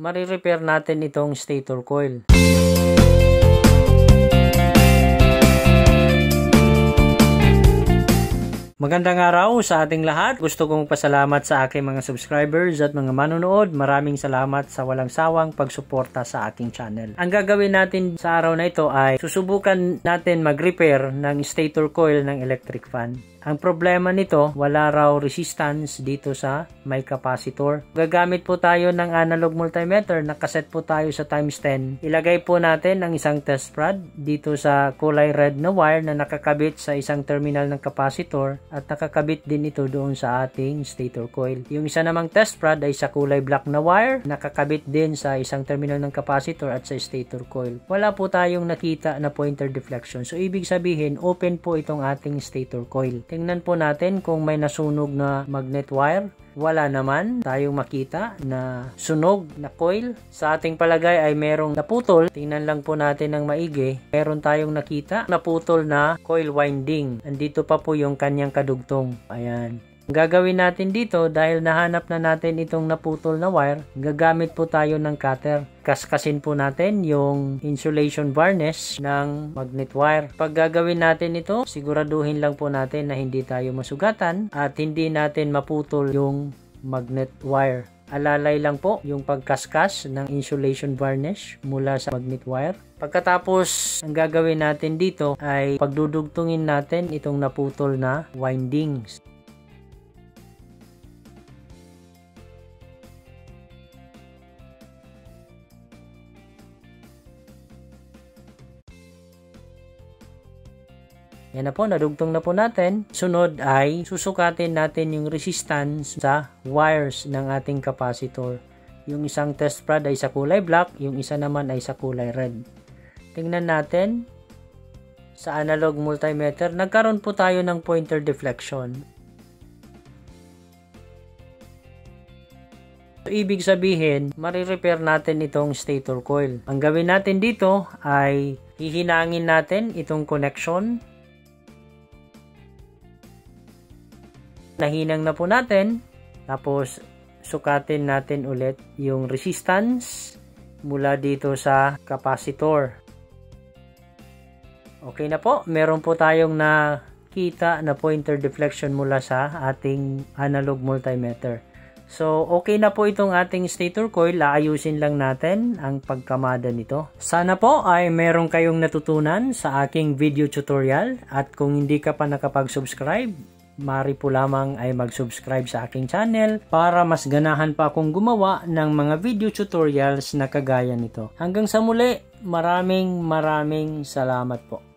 Mari-repair natin itong stator coil. Magandang araw sa ating lahat. Gusto kong pasalamat sa aking mga subscribers at mga manonood. Maraming salamat sa walang sawang pagsuporta sa aking channel. Ang gagawin natin sa araw na ito ay susubukan natin mag-repair ng stator coil ng electric fan. Ang problema nito, wala raw resistance dito sa may capacitor. Gagamit po tayo ng analog multimeter. Nakaset po tayo sa times 10. Ilagay po natin ang isang test rod dito sa kulay red na wire na nakakabit sa isang terminal ng capacitor at nakakabit din ito doon sa ating stator coil. Yung isa namang test rod ay sa kulay black na wire, nakakabit din sa isang terminal ng capacitor at sa stator coil. Wala po tayong nakita na pointer deflection. So, ibig sabihin, open po itong ating stator coil. Tingnan po natin kung may nasunog na magnet wire. Wala naman tayong makita na sunog na coil. Sa ating palagay ay merong naputol. Tingnan lang po natin ng maigi. Meron tayong nakita naputol na coil winding. Andito pa po yung kanyang kadugtong. Ayan. Ang gagawin natin dito, dahil nahanap na natin itong naputol na wire, gagamit po tayo ng cutter. Kaskasin po natin yung insulation varnish ng magnet wire. Pag gagawin natin ito, siguraduhin lang po natin na hindi tayo masugatan at hindi natin maputol yung magnet wire. Alalay lang po yung pagkaskas ng insulation varnish mula sa magnet wire. Pagkatapos, ang gagawin natin dito ay pagdudugtungin natin itong naputol na windings. Yan na po, nadugtong na po natin. Sunod ay susukatin natin yung resistance sa wires ng ating capacitor. Yung isang test rod ay sa kulay black, yung isa naman ay sa kulay red. Tingnan natin sa analog multimeter, nagkaroon po tayo ng pointer deflection. So, ibig sabihin, mari-repair natin itong stator coil. Ang gawin natin dito ay hihinangin natin itong connection. Nahinang na po natin, tapos sukatin natin ulit yung resistance mula dito sa capacitor. Okay na po, meron po tayong nakita na pointer deflection mula sa ating analog multimeter. So, okay na po itong ating stator coil. Aayusin lang natin ang pagkamada nito. Sana po ay meron kayong natutunan sa aking video tutorial, at kung hindi ka pa nakapag-subscribe, maaari po lamang ay mag-subscribe sa aking channel para mas ganahan pa akong gumawa ng mga video tutorials na kagaya nito. Hanggang sa muli, maraming salamat po.